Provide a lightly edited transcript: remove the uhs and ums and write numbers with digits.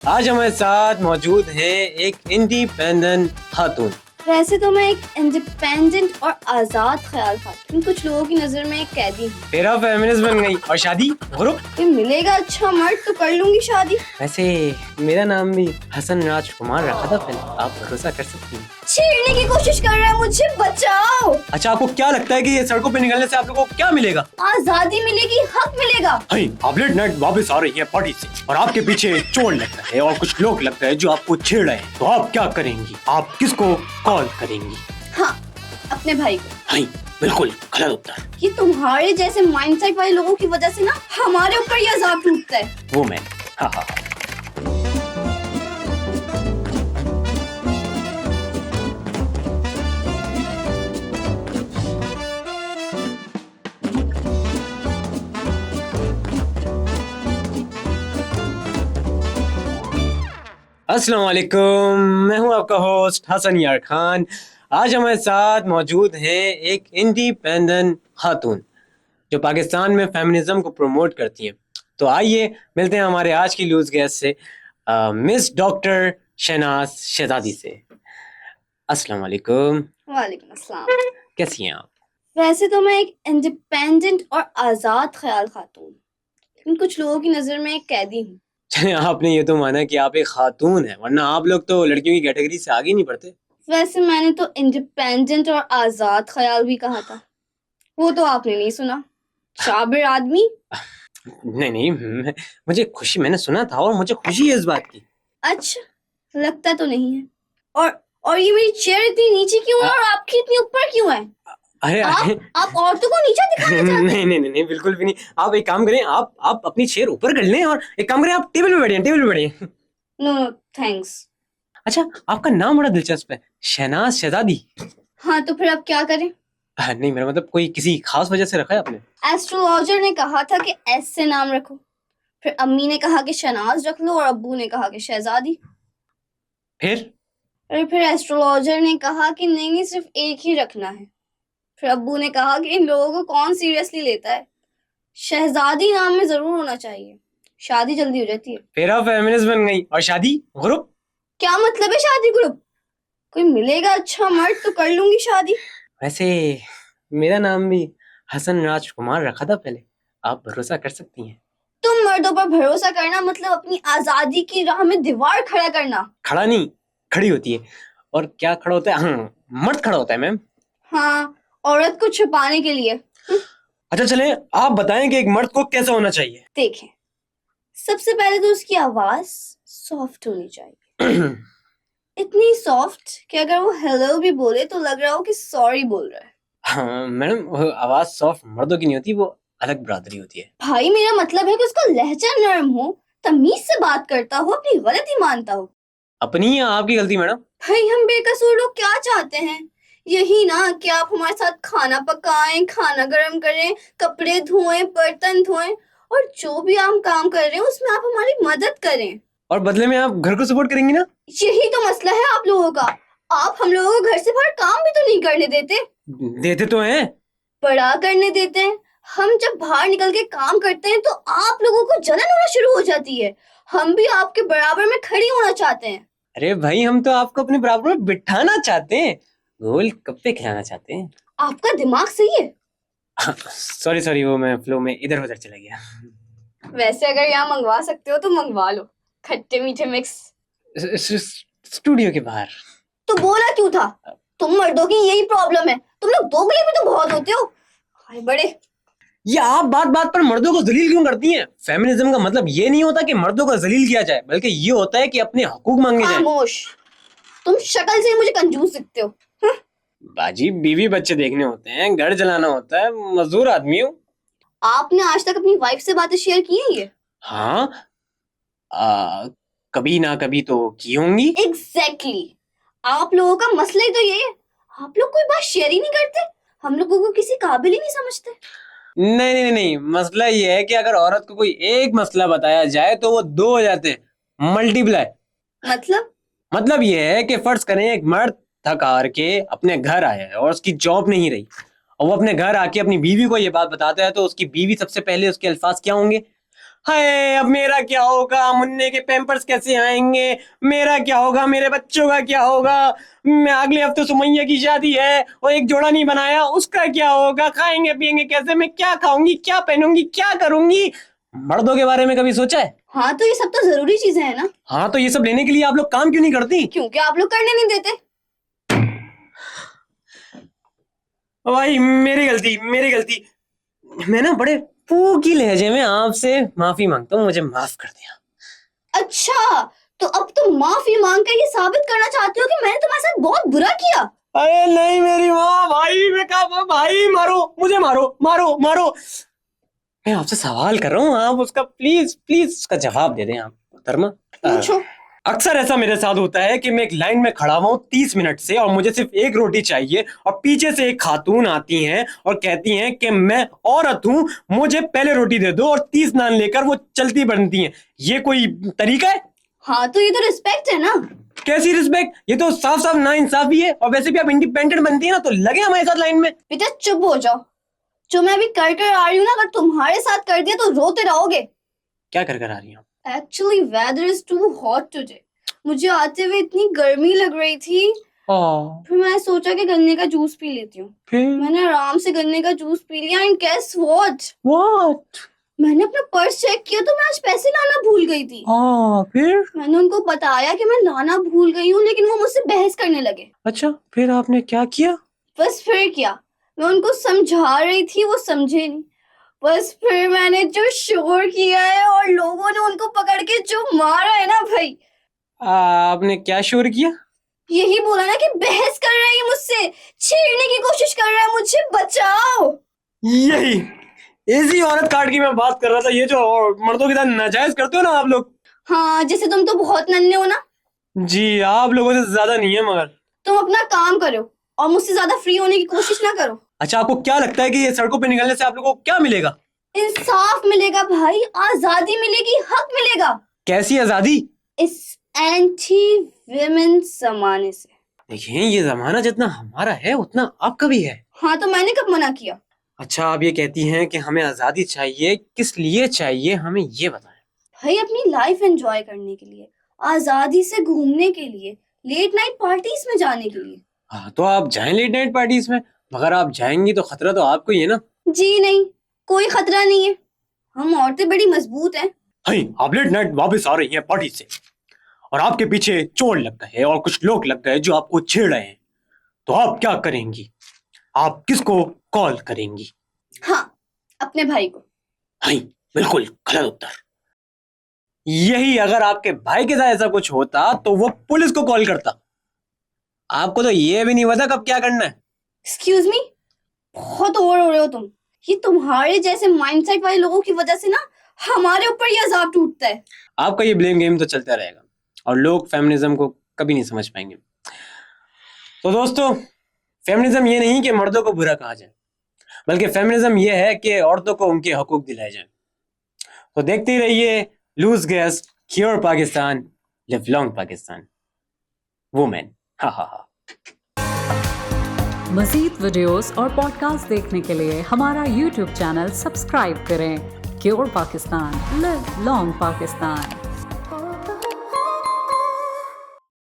आज हमारे साथ मौजूद है एक इंडिपेंडेंट खातून। वैसे तो मैं एक इंडिपेंडेंट और आजाद ख्याल खातून कुछ लोगों की नजर में एक कैदी हूँ। तेरा फेमिनिस्ट बन गई और शादी ग्रुप। कोई मिलेगा अच्छा मर्द तो कर लूंगी शादी। वैसे मेरा नाम भी हसन राजकुमार रखा था पहले, आप भरोसा कर सकती हैं। छेड़ने की कोशिश कर रहा है मुझे, बचाओ। अच्छा, आपको क्या लगता है कि ये सड़कों पे निकलने से आप लोगों को क्या मिलेगा? आजादी मिलेगी, हक मिलेगा। आप लेट नाइट वापस आ रही है पार्टी से और आपके पीछे चोर लगता है और कुछ लोग लगता है जो आपको छेड़ रहे हैं, तो आप क्या करेंगी? आप किसको कॉल करेंगी? हाँ, अपने भाई को। हाँ, बिल्कुल गलत उत्तर। ये तुम्हारे जैसे माइंडसेट वाले लोगों की वजह से ना हमारे ऊपर ये अजाब टूटता है। वो मैं। हाँ हाँ। अस्सलाम वालेकुम, मैं हूं आपका होस्ट हसन यार खान। आज हमारे साथ मौजूद है एक इंडिपेंडेंट खातून जो पाकिस्तान में फेमिनिज्म को प्रमोट करती हैं। तो आइए मिलते हैं हमारे आज की न्यूज़ गेस्ट से, मिस डॉक्टर शहनाज शहजादी से। अस्सलाम वालेकुम। वालेकुम अस्सलाम। कैसी हैं आप? वैसे तो मैं एक इंडिपेंडेंट और आजाद ख्याल खातून लेकिन कुछ लोगों की नजर में एक कैदी हूँ। चलिए, आपने ये तो माना कि आप एक खातून हैं, वरना आप लोग तो लड़कियों की कैटेगरी से आगे नहीं बढ़ते। वैसे मैंने तो इंडिपेंडेंट और आजाद ख्याल भी कहा था, वो तो आपने नहीं सुना। शाबिर आदमी। नहीं नहीं, मैंने सुना था और मुझे खुशी है इस बात की। अच्छा, लगता तो नहीं है। और ये मेरी चेयर इतनी नीचे क्यों है और आपकी इतनी ऊपर क्यों है? अरे आप औरतों को नीचा दिखाना चाहते हैं? नहीं, बिल्कुल भी नहीं। आप एक काम करें, आप अपनी चेयर ऊपर कर लें और एक काम करें, आप टेबल पे बैठिए। No thanks. अच्छा, आपका नाम बड़ा दिलचस्प है, शहनाज शहजादी। हाँ, तो फिर आप क्या करें? नहीं, मेरा मतलब कोई किसी खास वजह से रखा है आपने? एस्ट्रोलॉजर ने कहा था कि एस से नाम रखो, फिर अम्मी ने कहा कि शहनाज रख लो और अब्बू ने कहा कि शहजादी। फिर एस्ट्रोलॉजर ने कहा कि नहीं, सिर्फ एक ही रखना है। फिर अब्बू ने कहा कि इन लोगों को कौन सीरियसली लेता है, शहजादी नाम में जरूर होना चाहिए, शादी जल्दी हो जाती है। फिर आप फेमिनिस्ट बन गई और शादी ग्रुप। क्या मतलब है शादी ग्रुप? कोई मिलेगा अच्छा मर्द तो कर लूंगी शादी। वैसे मेरा नाम भी हसन राजकुमार रखा था पहले, आप भरोसा कर सकती हैं। तुम मर्दों पर भरोसा करना मतलब अपनी आजादी की राह में दीवार खड़ा करना। खड़ा नहीं, खड़ी होती है। और क्या खड़ा होता है? हाँ, मर्द खड़ा होता है मैम। हाँ, औरत को छुपाने के लिए। अच्छा चले, आप बताएं कि एक मर्द को कैसा होना चाहिए? देखें, सबसे पहले तो उसकी आवाज सॉफ्ट होनी चाहिए। इतनी सॉफ्ट कि अगर वो हेलो भी बोले तो लग रहा हो कि सॉरी बोल रहा है। हाँ मैडम, वो आवाज सॉफ्ट मर्दों की नहीं होती, वो अलग बरादरी होती है। भाई, मेरा मतलब है कि उसका लहजा नरम हो, तमीज से बात करता हो, अपनी गलती मानता हो। अपनी या आपकी गलती मैडम? भाई, हम बेकसूर लोग क्या चाहते हैं? यही ना कि आप हमारे साथ खाना पकाएं, खाना गर्म करें, कपड़े धोएं, बर्तन धोएं और जो भी हम काम कर रहे हैं उसमें आप हमारी मदद करें। और बदले में आप घर को सपोर्ट करेंगी ना? यही तो मसला है आप लोगों का। आप हम लोगों को घर से बाहर काम भी तो नहीं करने देते। देते तो हैं। बड़ा करने देते हैं। हम जब बाहर निकल के काम करते हैं तो आप लोगों को जलन होना शुरू हो जाती है। हम भी आपके बराबर में खड़ी होना चाहते हैं। अरे भाई, हम तो आपको अपने बराबर में बिठाना चाहते हैं, गोल गप्पे खिलाना चाहते हैं। आपका दिमाग सही है। सॉरी, वो मैं फ्लो में इधर उधर चला गया। वैसे अगर यहाँ मंगवा सकते हो तो मंगवा लो, खट्टे मीठे मिक्स। स्टूडियो के बाहर। तो बोला क्यों था? तुम मर्दों की यही प्रॉब्लम है, तुम लोग दोगले भी तो बहुत होते हो। हाय बड़े। ये आप बात बात पर मर्दों को जलील क्यों करती हैं? फेमिनिज्म का मतलब ये नहीं होता कि मर्दों को जलील किया जाए, बल्कि ये होता है कि अपने हकूक मांगे जाए। खामोश। तुम शक्ल से मुझे कंजूस दिखते हो। बाजी, बीवी बच्चे देखने होते हैं, घर चलाना होता है, मजदूर आदमी हूँ। आपने आज तक अपनी वाइफ से बातें शेयर की हैं ये? हाँ, कभी ना कभी तो की होंगी। एग्जैक्टली। आप लोगों का मसला ही तो ये है, आप लोग कोई बात शेयर ही नहीं करते, हम लोगों को किसी काबिल ही नहीं समझते। नहीं, मसला ये है कि अगर औरत को कोई एक मसला बताया जाए तो वो दो हो जाते हैं, मल्टीप्लाई। मतलब ये है कि फर्ज करें एक मर्द थक हार के अपने घर आया है और उसकी जॉब नहीं रही, और वो अपने घर आके अपनी बीवी को ये बात बताता है, तो उसकी बीवी सबसे पहले उसके अल्फाज क्या होंगे? हाय अब मेरा क्या होगा, मुन्ने के पैम्पर्स कैसे आएंगे, मेरा क्या होगा, मेरे बच्चों का क्या होगा, मैं अगले हफ्ते सुमैया की शादी है और एक जोड़ा नहीं बनाया, उसका क्या होगा, खाएंगे पिएंगे कैसे, मैं क्या खाऊंगी, क्या पहनूंगी, क्या करूंगी। मर्दों के बारे में कभी सोचा है? हाँ तो ये सब तो जरूरी चीजें हैं ना। हाँ तो ये सब लेने के लिए आप लोग काम क्यों नहीं करती? क्योंकि आप लोग करने नहीं देते। भाई मेरी गलती। मैं ना बड़े फूकी लहजे में आपसे माफी मांगता हूँ, मुझे माफ कर दिया। अच्छा तो अब तुम माफी मांग कर ये साबित करना चाहते हो कि मैंने तुम्हारे साथ बहुत बुरा किया। अरे नहीं मेरी माँ, भाई मैं कहा, भाई मारो मुझे, मारो। मैं आपसे सवाल कर रहा हूँ, आप उसका प्लीज उसका जवाब दे दें आप धर्मा। पूछो। अक्सर ऐसा मेरे साथ होता है कि मैं एक लाइन में खड़ा हुआ हूँ 30 मिनट से और मुझे सिर्फ एक रोटी चाहिए और पीछे से एक खातून आती हैं और कहती हैं कि मैं औरत हूँ, मुझे पहले रोटी दे दो, और 30 नान लेकर वो चलती बनती हैं। ये कोई तरीका है? हाँ तो ये तो रिस्पेक्ट है ना। कैसी रिस्पेक्ट, ये तो साफ साफ नाइंसाफी है। और वैसे भी आप इंडिपेंडेंट बनती है ना, तो लगे हमारे साथ लाइन में। बेटा चुप हो जाओ। जो मैं अभी कर आ रही हूँ ना, अगर तुम्हारे साथ कर दिया तो रोते रहोगे। क्या कर आ रही हूँ? Actually weather is too hot today. मुझे आते हुए इतनी गर्मी लग रही थी, फिर मैं सोचा कि गन्ने का जूस पी लेती हूँ। मैंने आराम से गन्ने का जूस पी लिया एंड गेस व्हाट, मैंने अपना पर्स चेक किया तो मैं आज पैसे लाना भूल गई थी। फिर मैंने उनको बताया कि मैं लाना भूल गई हूँ, लेकिन वो मुझसे बहस करने लगे। अच्छा फिर आपने क्या किया? बस फिर क्या, मैं उनको समझा रही थी, वो समझे नहीं। बस फिर मैंने जो शोर किया है और लोगों ने उनको पकड़ के जो मारा है ना भाई। आपने क्या शोर किया? यही बोला ना कि बहस कर रही है मुझसे, छेड़ने की कोशिश कर रहा है मुझे, बचाओ। यही इसी औरत कार्ड की मैं बात कर रहा था। ये जो मर्दों के साथ नाजायज करते हो ना आप लोग। हाँ जैसे तुम तो बहुत नन्हे हो ना। जी आप लोगों से ज्यादा नहीं है, मगर तुम अपना काम करो और मुझसे ज्यादा फ्री होने की कोशिश ना करो। अच्छा आपको क्या लगता है कि ये सड़कों पे निकलने से आप लोगों को क्या मिलेगा? इंसाफ मिलेगा भाई, आजादी मिलेगी, हक मिलेगा। कैसी आजादी? इस एंटी विमेन जमाने से। देखिए ये जमाना जितना हमारा है उतना आपका भी है। हाँ तो मैंने कब मना किया? अच्छा आप ये कहती हैं कि हमें आजादी चाहिए, किस लिए चाहिए हमें ये बताएं। भाई अपनी लाइफ एंजॉय करने के लिए, आजादी से घूमने के लिए, लेट नाइट पार्टीज में जाने के लिए। हाँ तो आप जाएं लेट नाइट पार्टीज में, मगर आप जाएंगी तो खतरा तो आपको ही है ना। जी नहीं, कोई खतरा नहीं है, हम औरतें बड़ी मजबूत हैं। हाय आप लेट नाइट वापस आ रही हैं पार्टी से और आपके पीछे चोर लग गए और कुछ लोग लग गए जो आपको छेड़ रहे हैं, तो आप क्या करेंगी? आप किसको कॉल करेंगी? हाँ अपने भाई को। हाय बिल्कुल गलत उत्तर। यही अगर आपके भाई के साथ ऐसा कुछ होता तो वो पुलिस को कॉल करता। आपको तो ये भी नहीं पता कब क्या करना है। एक्सक्यूज मी, बहुत ओवर हो रहे हो तुम। ये तुम्हारे जैसे माइंडसेट वाले लोगों की वजह से ना हमारे ऊपर ये अजाब टूटता है। आपका ये ब्लेम गेम तो चलता रहेगा और लोग फेमिनिज्म को कभी नहीं समझ पाएंगे। तो दोस्तों फेमिनिज्म ये नहीं कि मर्दों को बुरा कहा जाए, बल्कि फेमिनिज्म ये है कि औरतों को उनके हकूक दिलाए जाए। तो देखते ही रहिए लूज गैस, क्योर पाकिस्तान, लिव लॉन्ग पाकिस्तान, वुमेन। हा हा हा। मज़ीद वीडियोस और पॉडकास्ट देखने के लिए हमारा YouTube चैनल सब्सक्राइब करें। Cure Pakistan, live long Pakistan.